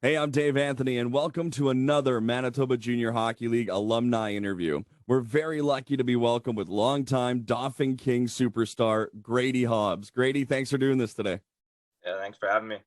Hey, I'm Dave Anthony, and welcome to another Manitoba Junior Hockey League alumni interview. We're very lucky to be welcomed with longtime Dauphin Kings superstar Grady Hobbs. Grady, thanks for doing this today. Yeah, thanks for having me.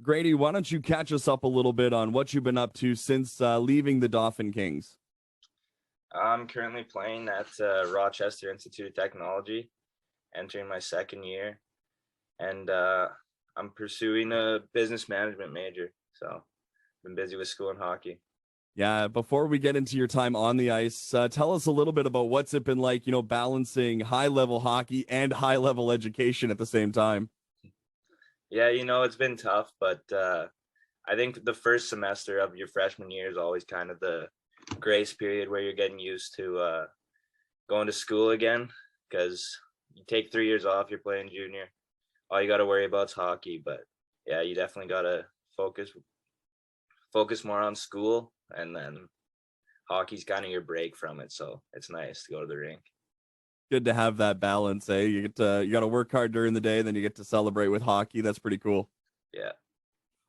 Grady, why don't you catch us up a little bit on what you've been up to since leaving the Dauphin Kings? I'm currently playing at Rochester Institute of Technology, entering my second year, and I'm pursuing a business management major. So, been busy with school and hockey. Yeah, before we get into your time on the ice, tell us a little bit about what's it been like, balancing high-level hockey and high-level education at the same time. Yeah, it's been tough, but I think the first semester of your freshman year is always kind of the grace period where you're getting used to going to school again, because you take 3 years off, you're playing junior. All you got to worry about is hockey, but yeah, you definitely got to focus more on school, and then hockey's kind of your break from it. So it's nice to go to the rink. Good to have that balance, eh? You got to work hard during the day, then you get to celebrate with hockey. That's pretty cool. Yeah.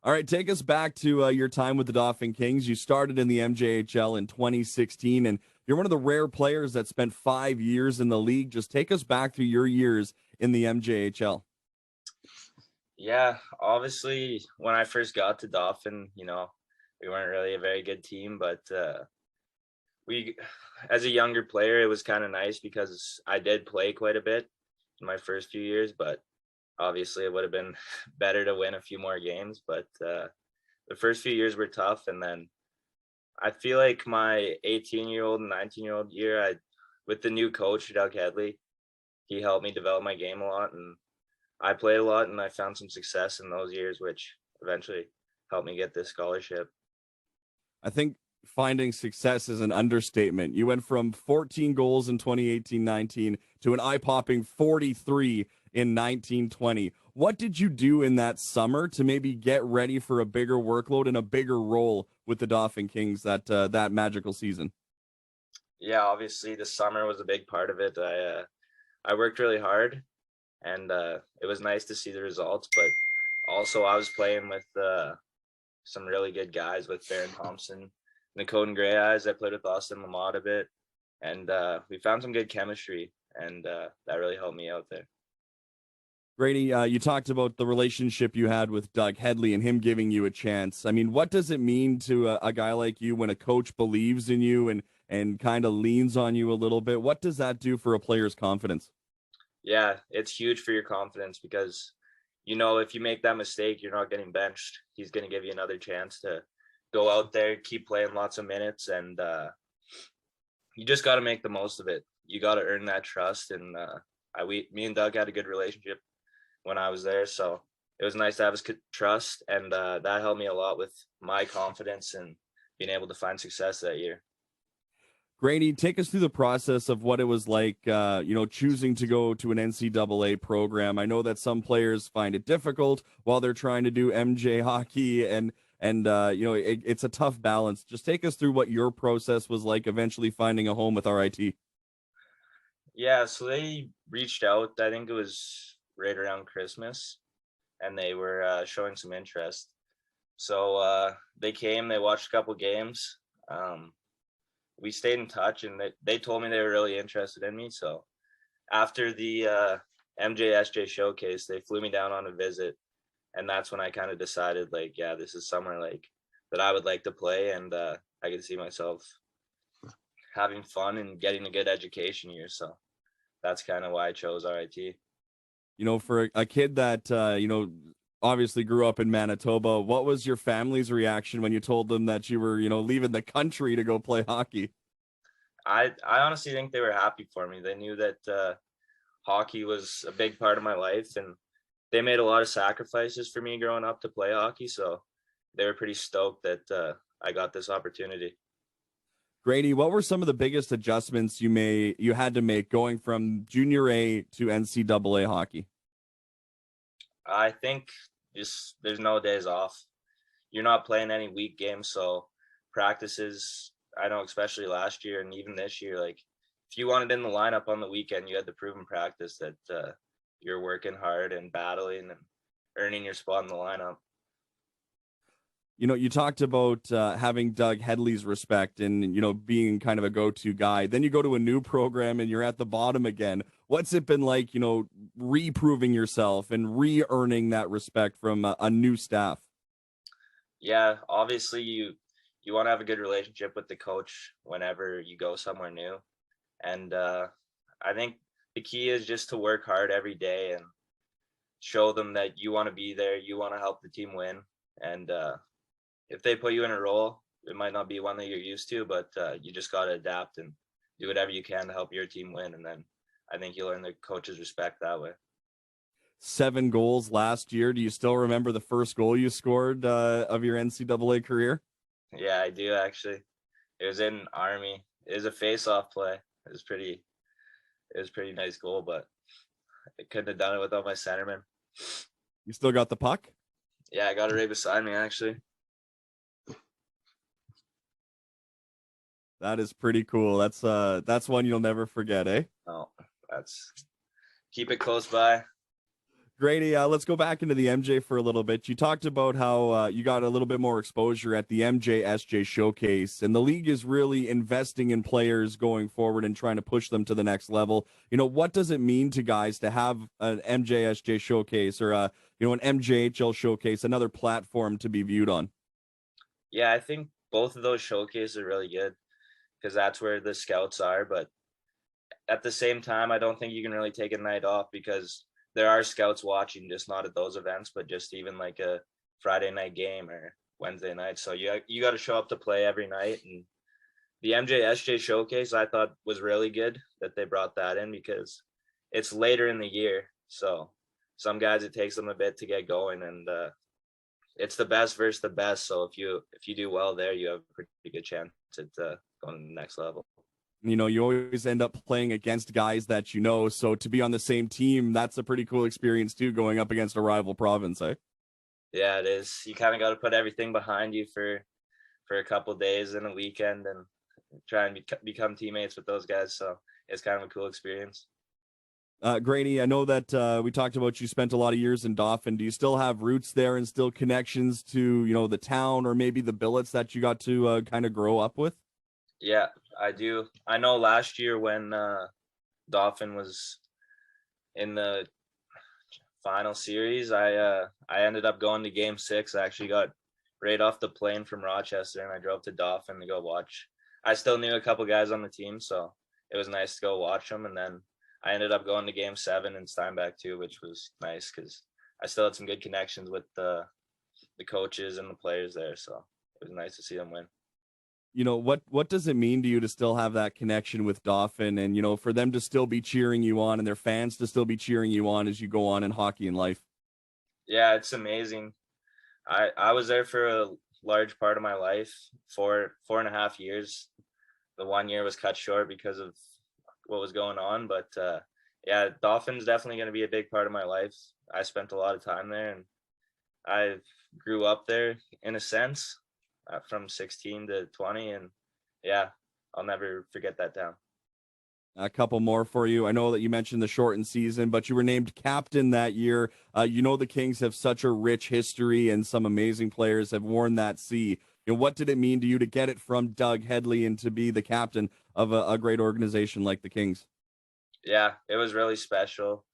All right, take us back to your time with the Dauphin Kings. You started in the MJHL in 2016, and you're one of the rare players that spent 5 years in the league. Just take us back through your years in the MJHL. Yeah. Obviously, when I first got to Dauphin, we weren't really a very good team, but we, as a younger player, it was kind of nice because I did play quite a bit in my first few years, but obviously it would have been better to win a few more games. But the first few years were tough, and then I feel like my 18-year-old and 19-year-old year, with the new coach, Headley, he helped me develop my game a lot, and I played a lot, and I found some success in those years, which eventually helped me get this scholarship. I think finding success is an understatement. You went from 14 goals in 2018-19 to an eye-popping 43 in 1920. What did you do in that summer to maybe get ready for a bigger workload and a bigger role with the Dauphin Kings that magical season? Yeah, obviously the summer was a big part of it. I worked really hard, and it was nice to see the results. But also, I was playing with some really good guys, with Baron Thompson, Nakoden Gray Eyes. I played with Austin Lamont a bit, and we found some good chemistry, and that really helped me out there. Grady, you talked about the relationship you had with Doug Headley and him giving you a chance. I mean, what does it mean to a guy like you when a coach believes in you and kind of leans on you a little bit? What does that do for a player's confidence? Yeah, it's huge for your confidence because, if you make that mistake, you're not getting benched. He's going to give you another chance to go out there, keep playing lots of minutes, and you just got to make the most of it. You got to earn that trust, and me and Doug had a good relationship when I was there, so it was nice to have his trust, and that helped me a lot with my confidence and being able to find success that year. Grady, take us through the process of what it was like, choosing to go to an NCAA program. I know that some players find it difficult while they're trying to do MJ hockey, and it's a tough balance. Just take us through what your process was like, eventually finding a home with RIT. Yeah, so they reached out. I think it was right around Christmas, and they were showing some interest. So they came, they watched a couple games. We stayed in touch, and they told me they were really interested in me. So after the MJHL Showcase, they flew me down on a visit, and that's when I kind of decided, like, yeah, this is somewhere like that I would like to play, and I could see myself having fun and getting a good education here. So that's kind of why I chose RIT. For a kid that obviously grew up in Manitoba, what was your family's reaction when you told them that you were leaving the country to go play hockey? I honestly think they were happy for me. They knew that hockey was a big part of my life, and they made a lot of sacrifices for me growing up to play hockey. So they were pretty stoked that I got this opportunity. Grady, what were some of the biggest adjustments you had to make going from junior A to NCAA hockey? I think just there's no days off. You're not playing any week games, so practices, I know especially last year and even this year, like if you wanted in the lineup on the weekend, you had to prove in practice that you're working hard and battling and earning your spot in the lineup. You talked about having Doug Headley's respect and, being kind of a go-to guy. Then you go to a new program and you're at the bottom again. What's it been like, reproving yourself and re-earning that respect from a new staff? Yeah, obviously you want to have a good relationship with the coach whenever you go somewhere new. And I think the key is just to work hard every day and show them that you want to be there, you want to help the team win. And if they put you in a role, it might not be one that you're used to, but you just got to adapt and do whatever you can to help your team win. And then I think you'll earn the coach's respect that way. 7 goals last year. Do you still remember the first goal you scored of your NCAA career? Yeah, I do actually. It was in Army. It was a face-off play. It was pretty nice goal, but I couldn't have done it without my centerman. You still got the puck? Yeah, I got it right beside me actually. That is pretty cool. That's one you'll never forget, eh? Oh, that's keep it close by. Grady, let's go back into the MJ for a little bit. You talked about how you got a little bit more exposure at the MJHL Showcase, and the league is really investing in players going forward and trying to push them to the next level. What does it mean to guys to have an MJHL Showcase or an MJHL Showcase, another platform to be viewed on? Yeah, I think both of those showcases are really good because that's where the scouts are. But at the same time, I don't think you can really take a night off because there are scouts watching, just not at those events, but just even like a Friday night game or Wednesday night. So you got to show up to play every night. And the MJSJ Showcase I thought was really good that they brought that in because it's later in the year. So some guys it takes them a bit to get going, and it's the best versus the best. So if you do well there, you have a pretty good chance at going to the next level. You always end up playing against guys that so to be on the same team, that's a pretty cool experience too, going up against a rival province, eh? Yeah, it is. You kind of got to put everything behind you for a couple of days and a weekend and try and become teammates with those guys. So it's kind of a cool experience. Grady, I know that we talked about you spent a lot of years in Dauphin. Do you still have roots there and still connections to, the town or maybe the billets that you got to kind of grow up with? Yeah, I do. I know last year when Dauphin was in the final series, I ended up going to game 6. I actually got right off the plane from Rochester and I drove to Dauphin to go watch. I still knew a couple guys on the team, so it was nice to go watch them. And then I ended up going to game 7 in Steinbach too, which was nice because I still had some good connections with the coaches and the players there. So it was nice to see them win. What does it mean to you to still have that connection with Dauphin and, for them to still be cheering you on and their fans to still be cheering you on as you go on in hockey and life? Yeah, it's amazing. I was there for a large part of my life, 4.5 years. The 1 year was cut short because of what was going on. But yeah, Dauphin's definitely going to be a big part of my life. I spent a lot of time there and I grew up there in a sense. From 16 to 20, and yeah, I'll never forget that town. A couple more for you. I know that you mentioned the shortened season, but you were named captain that year. The Kings have such a rich history, and some amazing players have worn that C. What did it mean to you to get it from Doug Headley and to be the captain of a great organization like the Kings? Yeah, it was really special.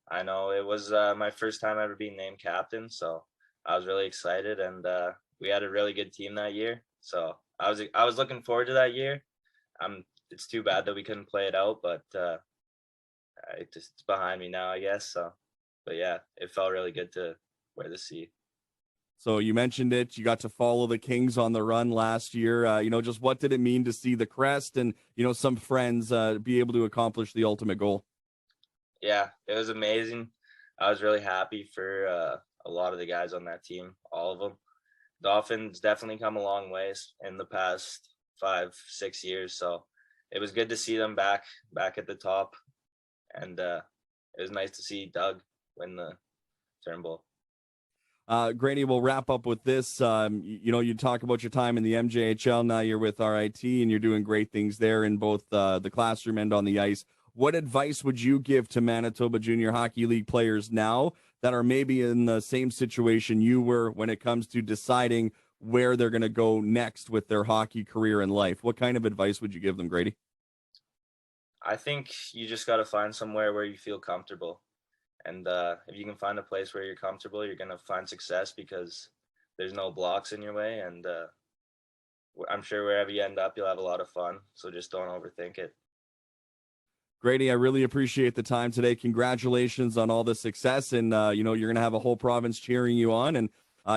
I know it was my first time ever being named captain, so I was really excited, and we had a really good team that year. So I was looking forward to that year. It's too bad that we couldn't play it out, but it's behind me now, I guess. So, but yeah, it felt really good to wear the C. So you mentioned it. You got to follow the Kings on the run last year. Just what did it mean to see the crest and, some friends be able to accomplish the ultimate goal? Yeah, it was amazing. I was really happy for a lot of the guys on that team, all of them. Dolphins definitely come a long ways in the past 5-6 years. So it was good to see them back at the top. And it was nice to see Doug win the Turnbull. Grady, we'll wrap up with this. You talk about your time in the MJHL. Now you're with RIT and you're doing great things there in both the classroom and on the ice. What advice would you give to Manitoba Junior Hockey League players now that are maybe in the same situation you were when it comes to deciding where they're going to go next with their hockey career and life. What kind of advice would you give them, Grady? I think you just got to find somewhere where you feel comfortable. And if you can find a place where you're comfortable, you're going to find success because there's no blocks in your way. And I'm sure wherever you end up, you'll have a lot of fun. So just don't overthink it. Grady, I really appreciate the time today. Congratulations on all the success. And, you're going to have a whole province cheering you on. And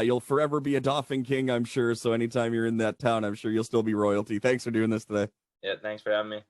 you'll forever be a Dauphin King, I'm sure. So anytime you're in that town, I'm sure you'll still be royalty. Thanks for doing this today. Yeah, thanks for having me.